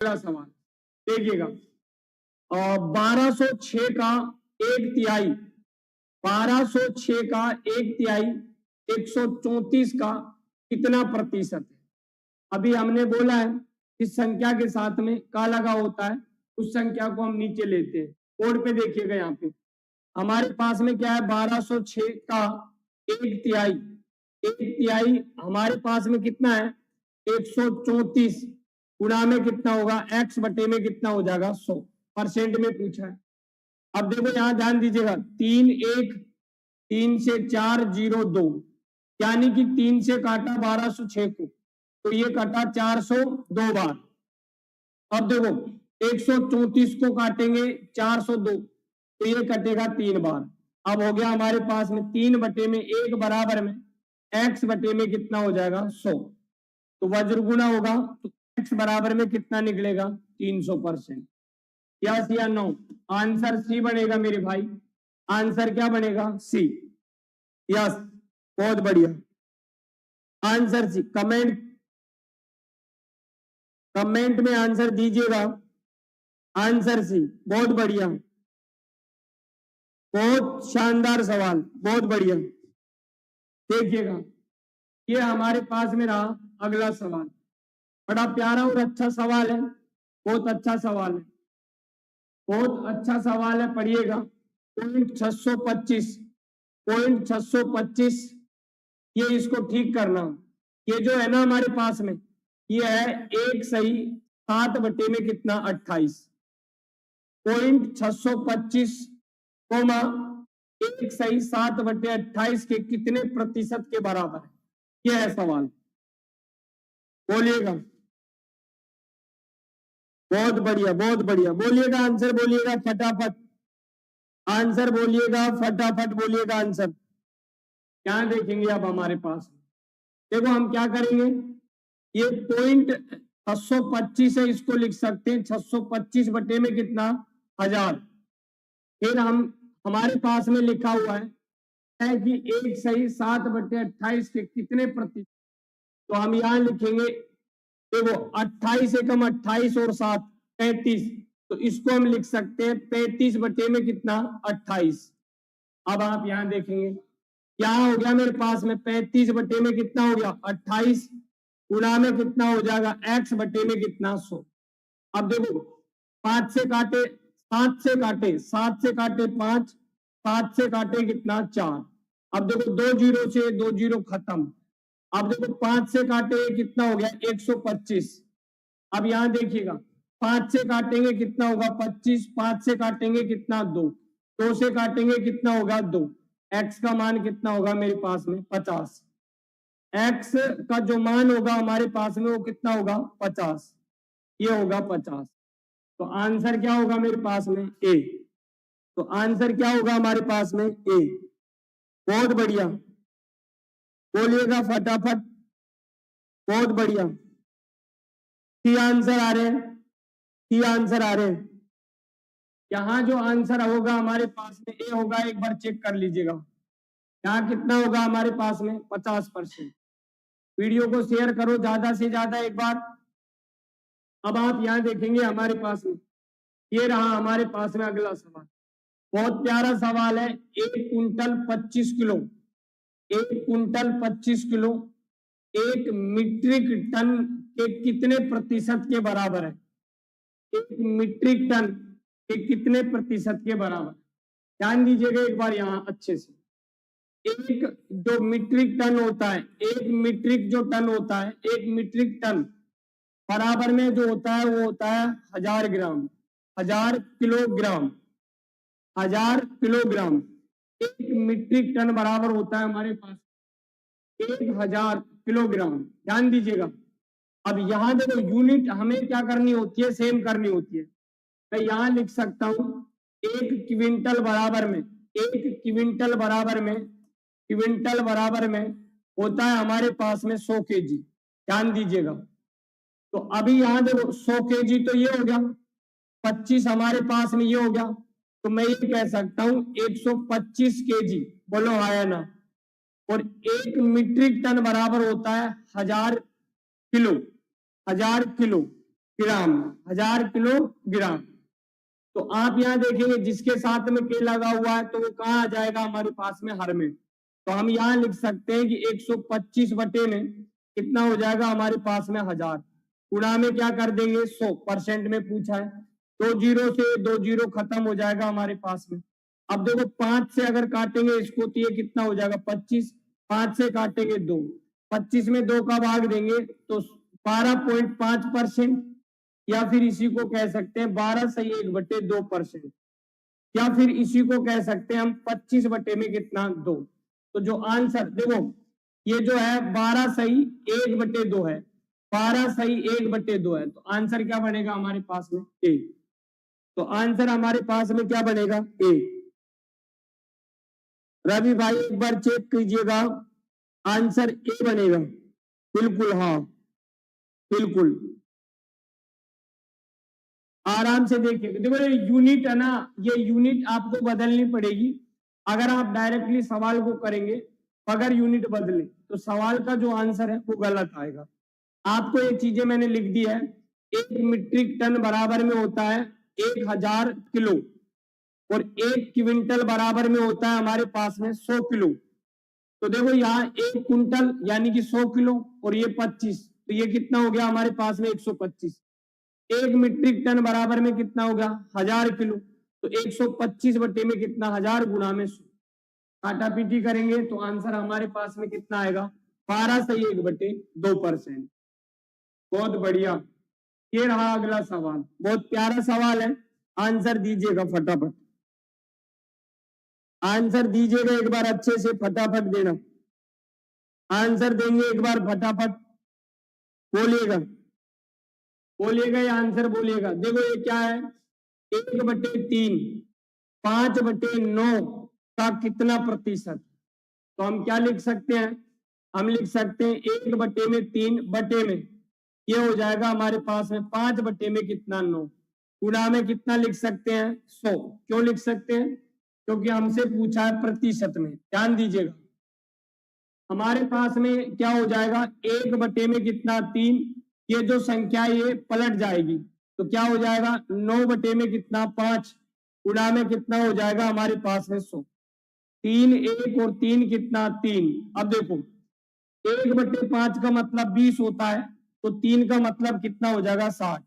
अगला सवाल देखिएगा, 1206 का एक तिहाई, 1206 का एक तिहाई 134 का कितना प्रतिशत है। अभी हमने बोला है इस संख्या के साथ में का लगा होता है, उस संख्या को हम नीचे लेते हैं। कोड पे देखिएगा, यहाँ पे हमारे पास में क्या है, 1206 का एक तिहाई, एक तिहाई हमारे पास में कितना है 134, गुणा में कितना होगा x बटे में कितना हो जाएगा 100% में पूछा है। अब देखो यहाँ ध्यान दीजिएगा, 3 से 4 0 2, यानी कि 3 से काटा 1206 को, तो ये कटा 402 बार। अब देखो 134 को काटेंगे 402, तो ये कटेगा 3 बार। अब हो गया हमारे पास में 3 बटे में 1 बराबर में x बटे में कितना हो जाएगा 100, तो वज्र गुना होगा, तो x बराबर में कितना निकलेगा 300%। यस या नो? आंसर सी बनेगा मेरे भाई, आंसर क्या बनेगा सी। यस, बहुत बढ़िया, आंसर सी। कमेंट में आंसर दीजिएगा, आंसर सी, बहुत बढ़िया, बहुत शानदार सवाल, बहुत बढ़िया। देखिएगा ये हमारे पास में रहा अगला सवाल, बड़ा प्यारा और अच्छा सवाल है, बहुत अच्छा सवाल है, बहुत अच्छा सवाल है, पढ़िएगा। पॉइंट 625, ये इसको ठीक करना। ये जो है ना हमारे पास में, ये है एक सही 7 बटे में कितना 28, पॉइंट 625 कोमा एक सही 7 बटे 28 के कितने प्रतिशत के बराबर है, यह है सवाल। बोलिएगा, बहुत बढ़िया, बहुत बढ़िया, बोलिएगा आंसर, बोलिएगा फटाफट, आंसर बोलिएगा फटाफट, बोलिएगा आंसर। क्या देखेंगे अब हमारे पास, देखो हम क्या करेंगे, ये पॉइंट 625 है, इसको लिख सकते हैं 625 बटे में कितना 1000। फिर हमारे पास में लिखा हुआ है कि एक सही 7 बटे 28 के कितने प्रतिशत, तो हम यहां लिखेंगे, देखो 28 एकम 28 और 7 35, तो इसको हम लिख सकते हैं 35 बटे में कितना 28। अब आप यहां देखेंगे क्या हो गया मेरे पास में, 35 बटे में कितना हो गया 28, गुणा में कितना हो जाएगा x बटे में कितना 100। अब देखो 5 से काटे 7 से काटे 7 से काटे 5, 7 से काटे कितना 4। अब देखो 2 जीरो से 2 जीरो खत्म। अब देखो 5 से काटे कितना हो गया 125। अब यहां देखिएगा 5 से काटेंगे कितना होगा 25, 5 से काटेंगे कितना 2, 2 से काटेंगे कितना होगा 2, x का मान कितना होगा मेरे पास में 50। x का जो मान होगा हमारे पास में वो कितना होगा 50, ये होगा 50। तो आंसर क्या होगा मेरे पास में ए, तो आंसर क्या होगा हमारे पास में ए। बहुत बढ़िया, बोलिएगा फटाफट, बहुत बढ़िया, सी आंसर आ रहे हैं, सी आंसर आ रहे हैं। यहाँ जो आंसर होगा हमारे पास में ए होगा, एक बार चेक कर लीजिएगा, यहाँ कितना होगा हमारे पास में 50%। वीडियो को शेयर करो ज्यादा से ज्यादा एक बार। अब आप यहाँ देखेंगे हमारे पास में ये रहा हमारे पास में अगला सवाल, बहुत प्यारा सवाल है। 1 quintal 25 kilo, 1 quintal 25 kilo 1 metric ton के कितने प्रतिशत के बराबर है, 1 मीट्रिक टन के कितने प्रतिशत के बराबर। ध्यान दीजिएगा एक बार यहाँ अच्छे से, एक जो मीट्रिक टन होता है, एक मीट्रिक जो टन होता है, 1 मीट्रिक टन बराबर में जो होता है वो होता है 1000 ग्राम, 1000 किलोग्राम, 1000 किलोग्राम। 1 मीट्रिक टन बराबर होता है हमारे पास 1000 किलोग्राम। ध्यान दीजिएगा, अब यहां देखो यूनिट हमें क्या करनी होती है, सेम करनी होती है। मैं यहां लिख सकता हूं 1 क्विंटल बराबर में, 1 क्विंटल बराबर में, क्विंटल बराबर में होता है हमारे पास में 100 केजी। ध्यान दीजिएगा, तो अभी यहां देखो 100 केजी तो ये हो गया, 25 हमारे पास में ये हो गया, तो मैं ये कह सकता हूं 125 केजी, बोलो आया ना। और 1 मीट्रिक टन बराबर होता है 1000 किलो, 1000 किलो, ग्राम, 1000 किलोग्राम। तो आप यहाँ देखेंगे जिसके साथ में के लगा हुआ है तो वो कहाँ आ जाएगा हमारे पास में, हर में। तो हम यहाँ लिख सकते हैं कि 125 बटे में कितना हो जाएगा हमारे पास में 1000, गुणा में क्या कर देंगे 100%, में पूछा है। 2 जीरो से 2 जीरो खत्म हो जाएगा हमारे पास में। अब देखो 5 से अगर काटेंगे इसको तो ये कितना हो जाएगा 25, 5 से काटेंगे 2, 25 में 2 का भाग देंगे तो 12.5%, या फिर इसी को कह सकते हैं 12 सही 1/2%, या फिर इसी को कह सकते हैं हम 25 बटे में कितना 2। तो जो आंसर देखो ये जो है 12 सही 1/2 है, 12 सही 1/2 है। तो आंसर क्या बनेगा हमारे पास में ए। तो आंसर हमारे पास में क्या बनेगा ए। रवि भाई एक बार चेक कीजिएगा, आंसर ए बनेगा। बिल्कुल, हाँ बिल्कुल, आराम से देखिए। देखो ये यूनिट है ना, ये यूनिट आपको बदलनी पड़ेगी। अगर आप डायरेक्टली सवाल को करेंगे अगर यूनिट बदले तो सवाल का जो आंसर है वो गलत आएगा। आपको ये चीजें मैंने लिख दी है। 1 मीट्रिक टन बराबर में होता है 1000 किलो, और 1 क्विंटल बराबर में होता है हमारे पास में 100 किलो। तो देखो यहाँ 1 कुंटल यानी कि 100 किलो, और ये 25, तो ये कितना हो गया हमारे पास में 125। 1 मीट्रिक टन बराबर में कितना होगा 1000 किलो, तो 125 बटे में कितना 1000 गुणा में 100, काटा पीटी करेंगे तो आंसर हमारे पास में कितना आएगा 12 सही 1/2%। बहुत बढ़िया। ये रहा अगला सवाल, बहुत प्यारा सवाल है। आंसर दीजिएगा फटाफट, आंसर दीजिएगा एक बार अच्छे से, फटाफट देना आंसर, देंगे एक बार फटाफट, बोलिएगा बोलिएगा, ये आंसर बोलिएगा। देखो ये क्या है 1/3, 5/9 का कितना प्रतिशत। तो हम क्या लिख सकते हैं, हम लिख सकते हैं 1/3 बटे में ये हो जाएगा हमारे पास में 5 बटे में कितना 9, गुणा में कितना लिख सकते हैं 100। क्यों लिख सकते हैं, क्योंकि हमसे पूछा है प्रतिशत में। ध्यान दीजिएगा हमारे पास में क्या हो जाएगा 1 बटे में कितना 3, ये जो संख्या ये पलट जाएगी तो क्या हो जाएगा 9 बटे में कितना 5, गुणा में कितना हो जाएगा हमारे पास में 100। 3 1 और 3 कितना 3। अब देखो 1/5 का मतलब 20 होता है, तो 3 का मतलब कितना हो जाएगा 60।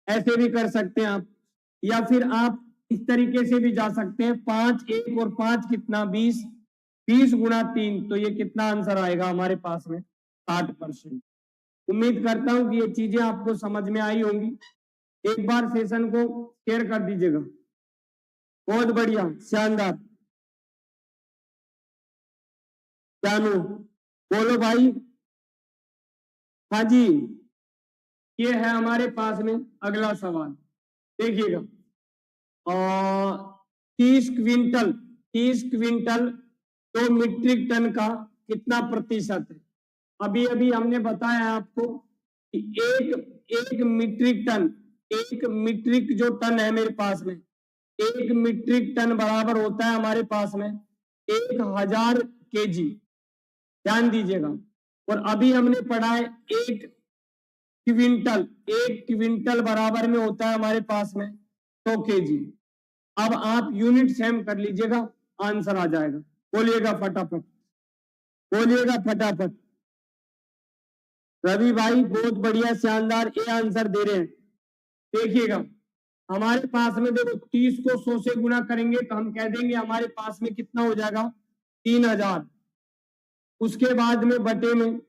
ऐसे भी कर सकते हैं आप, या फिर आप इस तरीके से भी जा सकते हैं 5 1 और 5 कितना 20, 20 गुणा 3, तो ये कितना आंसर आएगा हमारे पास में 60%। उम्मीद करता हूं कि ये चीजें आपको समझ में आई होंगी। एक बार सेशन को शेयर कर दीजिएगा। बहुत बढ़िया, शानदार। जानू बोलो भाई। हाँ जी, ये है हमारे पास में अगला सवाल, देखिएगा। 30 क्विंटल 2 मीट्रिक टन का कितना प्रतिशत है। अभी अभी हमने बताया आपको कि एक मीट्रिक टन, 1 मीट्रिक जो टन है मेरे पास में, 1 मीट्रिक टन बराबर होता है हमारे पास में 1000 kg। ध्यान दीजिएगा। और अभी हमने पढ़ा है 1 क्विंटल बराबर में होता है हमारे पास में 100 kg। अब आप यूनिट सेम कर लीजिएगा, आंसर आ जाएगा। बोलिएगा फटाफट, बोलिएगा फटाफट। रवि भाई बहुत बढ़िया, शानदार, ये आंसर दे रहे हैं। देखिएगा हमारे पास में देखो 30 को 100 से गुणा करेंगे तो हम कह देंगे हमारे पास में कितना हो जाएगा 3000। उसके बाद में बटे में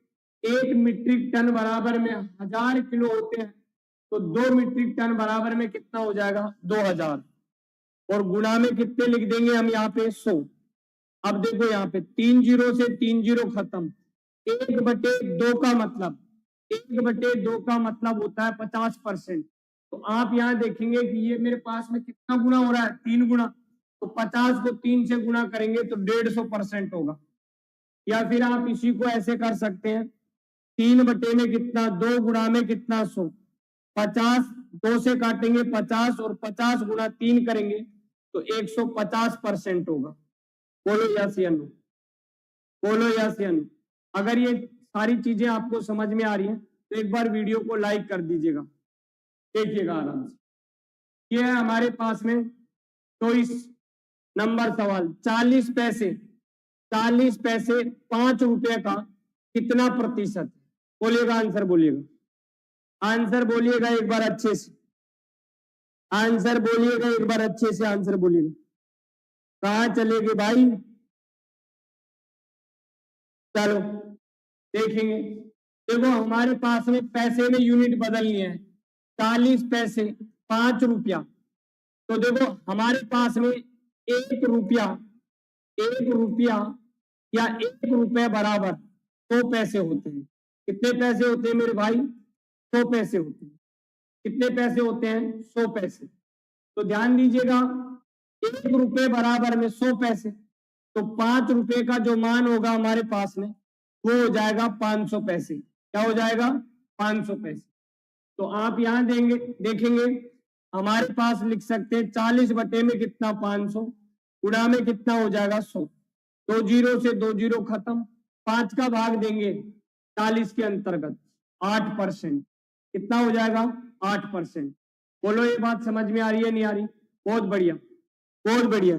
1 मीट्रिक टन बराबर में 1000 किलो होते हैं, तो 2 मीट्रिक टन बराबर में कितना हो जाएगा 2000, और गुणा में कितने लिख देंगे हम यहाँ पे 100। अब देखो यहाँ पे 3 जीरो से 3 जीरो खत्म, 1/2 का मतलब 1/2 का मतलब होता है 50%। तो आप यहाँ देखेंगे कि ये मेरे पास में कितना गुना हो रहा है 3 गुना, तो 50 को 3 से गुना करेंगे तो 150% होगा। या फिर आप इसी को ऐसे कर सकते हैं 3 बटे में कितना 2 गुणा में कितना 100, 50 2 से काटेंगे 50 और 50 गुणा 3 करेंगे तो 150% होगा। बोलो यस या नो, बोलो यस या नो। अगर ये सारी चीजें आपको समझ में आ रही हैं तो एक बार वीडियो को लाइक कर दीजिएगा। देखिएगा आराम से। ये है हमारे पास में 24 नंबर सवाल। 40 पैसे 5 रुपए का कितना प्रतिशत? बोलिएगा आंसर, बोलिएगा आंसर, बोलिएगा एक बार अच्छे से आंसर बोलिएगा, एक बार अच्छे से आंसर बोलिएगा। कहां चले गए भाई? चलो देखेंगे। देखो हमारे पास में पैसे में यूनिट बदलनी है। 40 पैसे 5 रुपया, तो देखो हमारे पास में 1 रुपया या 1 रुपये बराबर 100 पैसे होते हैं। कितने पैसे होते हैं मेरे भाई? 100 पैसे होते हैं। कितने पैसे होते हैं? 100 पैसे। तो ध्यान दीजिएगा, 1 रुपये बराबर में 100 पैसे, तो 5 रुपए का जो मान होगा हमारे पास में वो हो जाएगा 500 पैसे। क्या हो जाएगा? 500 पैसे। तो आप यहां देखेंगे हमारे पास लिख सकते हैं 40 बटे में कितना? 500 गुणा में कितना हो जाएगा? 100। 2 जीरो से 2 जीरो खत्म। 5 का भाग देंगे 40 के अंतर्गत 8%। कितना हो जाएगा? 8%। बोलो ये बात समझ में आ रही है नहीं आ रही? बहुत बढ़िया, बहुत बढ़िया।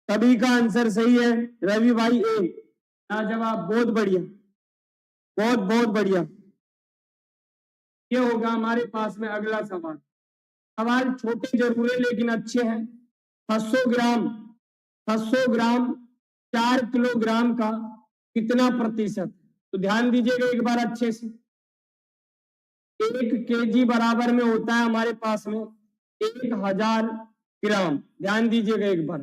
सभी का आंसर सही है। रवि भाई ए, जवाब, बहुत बढ़िया, बहुत बहुत बढ़िया। ये होगा हमारे पास में अगला सवाल। सवाल छोटे जरूर है लेकिन अच्छे हैं। 600 ग्राम 4 किलोग्राम का कितना प्रतिशत? तो ध्यान दीजिएगा एक बार अच्छे से। 1 केजी बराबर में होता है हमारे पास में 1000 ग्राम। ध्यान दीजिएगा एक बार,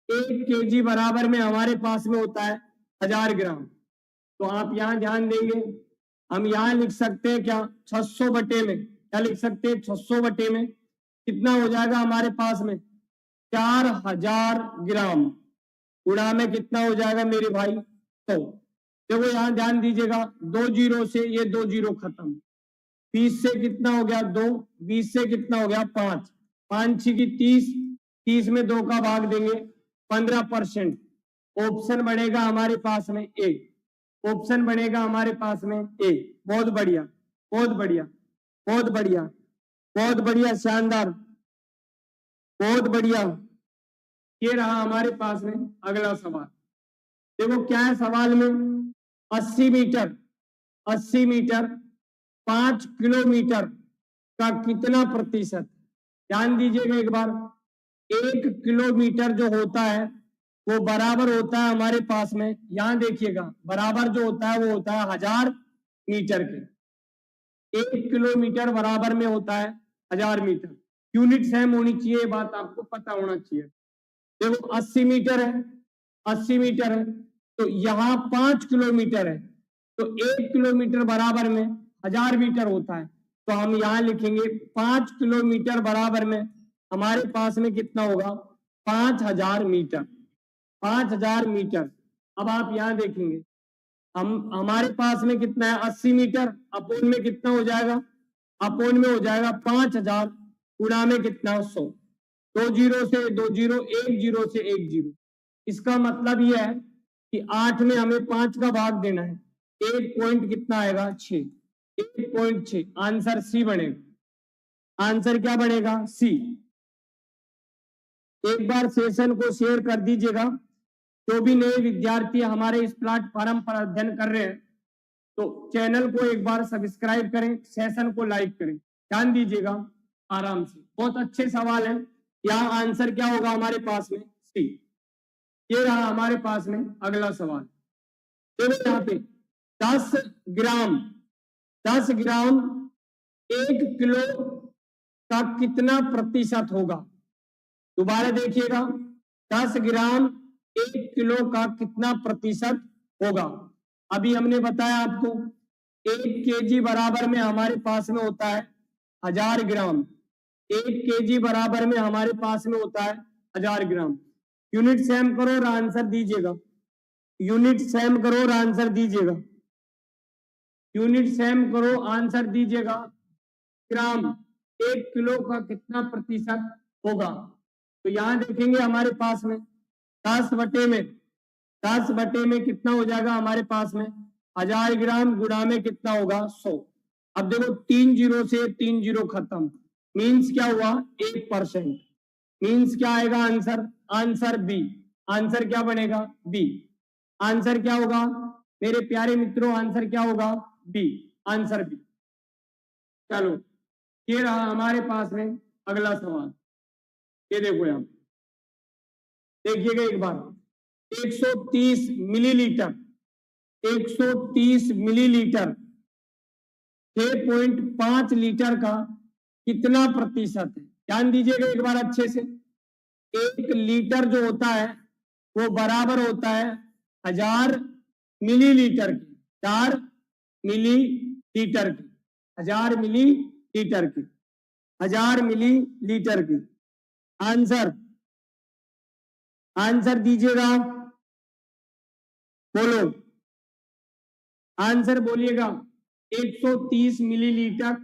1 केजी बराबर में हमारे पास में होता है 1000 ग्राम। तो आप यहां ध्यान देंगे, हम यहां लिख सकते हैं क्या? 600 बटे में क्या लिख सकते हैं? 600 बटे में कितना हो जाएगा हमारे पास में? 4000 ग्राम गुणा में कितना हो जाएगा मेरे भाई? 100। देखो यहां ध्यान दीजिएगा, 2 जीरो से ये 2 जीरो खत्म। 20 से कितना हो गया? 2। 20 से कितना हो गया? 5। 5 की 30, 30 में 2 का भाग देंगे 15%। ऑप्शन बनेगा हमारे पास में ए। ऑप्शन बनेगा हमारे पास में ए। बहुत बढ़िया, बहुत बढ़िया, बहुत बढ़िया, बहुत बढ़िया, शानदार, बहुत बढ़िया। ये रहा हमारे पास में अगला सवाल। देखो क्या है सवाल में? 80 मीटर 5 किलोमीटर का कितना प्रतिशत? ध्यान दीजिएगा एक बार। 1 किलोमीटर जो होता है वो बराबर होता है हमारे पास में, यहां देखिएगा, बराबर जो होता है वो होता है 1000 मीटर के। 1 किलोमीटर बराबर में होता है 1000 मीटर। यूनिट सेम होनी चाहिए, बात आपको पता होना चाहिए। देखो 80 मीटर है, 80 मीटर है, तो यहाँ 5 किलोमीटर है, तो 1 किलोमीटर बराबर में 1000 मीटर होता है। तो हम यहाँ लिखेंगे 5 किलोमीटर बराबर में हमारे पास में कितना होगा? 5000 मीटर। 5000 मीटर। अब आप यहाँ देखेंगे, हमारे पास में कितना है? 80 मीटर, अपोन में कितना हो जाएगा? अपोन में हो जाएगा 5000 गुणा में कितना? 100। 2 जीरो से 2 जीरो, 1 जीरो से 1 जीरो। इसका मतलब यह है कि 8 में हमें 5 का भाग देना है। 1 पॉइंट कितना आएगा? 6। 1.6। आंसर सी बनेगा। आंसर क्या बनेगा? सी। एक बार सेशन को शेयर कर दीजिएगा। जो भी नए विद्यार्थी हमारे इस प्लेटफॉर्म पर अध्ययन कर रहे हैं तो चैनल को एक बार सब्सक्राइब करें, सेशन को लाइक करें। ध्यान दीजिएगा आराम से, बहुत अच्छे सवाल हैं। यहाँ आंसर क्या होगा हमारे पास में? सी। ये रहा हमारे पास में अगला सवाल। देखो यहाँ पे 10 ग्राम 1 किलो का कितना प्रतिशत होगा? दोबारा देखिएगा, 10 ग्राम 1 किलो का कितना प्रतिशत होगा? अभी हमने बताया आपको 1 केजी बराबर में हमारे पास में होता है 1000 ग्राम। 1 केजी बराबर में हमारे पास में होता है 1000 ग्राम। यूनिट सेम करो और आंसर दीजिएगा। यूनिट सेम करो और आंसर दीजिएगा। यूनिट सेम करो, आंसर दीजिएगा। ग्राम 1 किलो का कितना प्रतिशत होगा? तो यहां देखेंगे हमारे पास में 10 बटे में कितना हो जाएगा हमारे पास में? 1000 ग्राम गुणा में कितना होगा? 100। अब देखो 3 जीरो से 3 जीरो खत्म, मीन्स क्या हुआ 1%, मीन्स क्या आएगा आंसर, आंसर बी। आंसर क्या बनेगा बी। आंसर क्या होगा मेरे प्यारे मित्रों, आंसर क्या होगा बी, आंसर बी। चलो ये रहा हमारे पास में अगला सवाल, ये देखो यहां देखिएगा एक बार, 130 मिलीलीटर, 130 मिलीलीटर 6.5 लीटर का कितना प्रतिशत है। ध्यान दीजिएगा एक बार अच्छे से, 1 लीटर जो होता है वो बराबर होता है 1000 मिलीलीटर की, 4 मिलीलीटर की, 1000 मिलीलीटर की, 1000 मिलीलीटर की। आंसर, आंसर दीजिएगा, बोलो आंसर बोलिएगा। 130 मिलीलीटर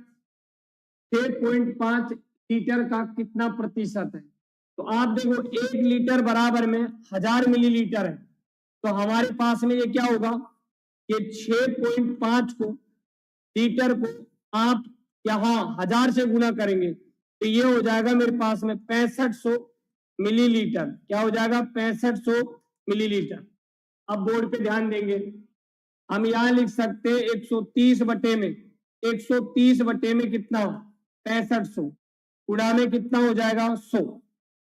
6.5 लीटर का कितना प्रतिशत है। तो आप देखो 1 लीटर बराबर में 1000 मिलीलीटर है, तो हमारे पास में ये क्या होगा, ये 6.5 को लीटर को आप यहां 1000 से गुना करेंगे तो ये हो जाएगा मेरे पास में 6500 मिलीलीटर। क्या हो जाएगा 6500 मिलीलीटर। अब बोर्ड पे ध्यान देंगे, हम यहां लिख सकते हैं 130 बटे में, 130 बटे में कितना 6500, गुणा में कितना हो जाएगा 100।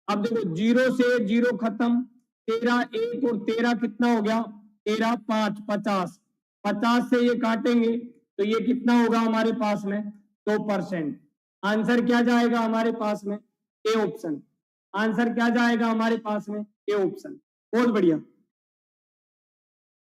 अब देखो जीरो से जीरो खत्म, 13 1 और 13 कितना हो गया 13 5 50, 50 से ये काटेंगे तो ये कितना होगा हमारे पास में 2%। आंसर क्या जाएगा हमारे पास में ए ऑप्शन। आंसर क्या जाएगा हमारे पास में ए ऑप्शन। बहुत बढ़िया।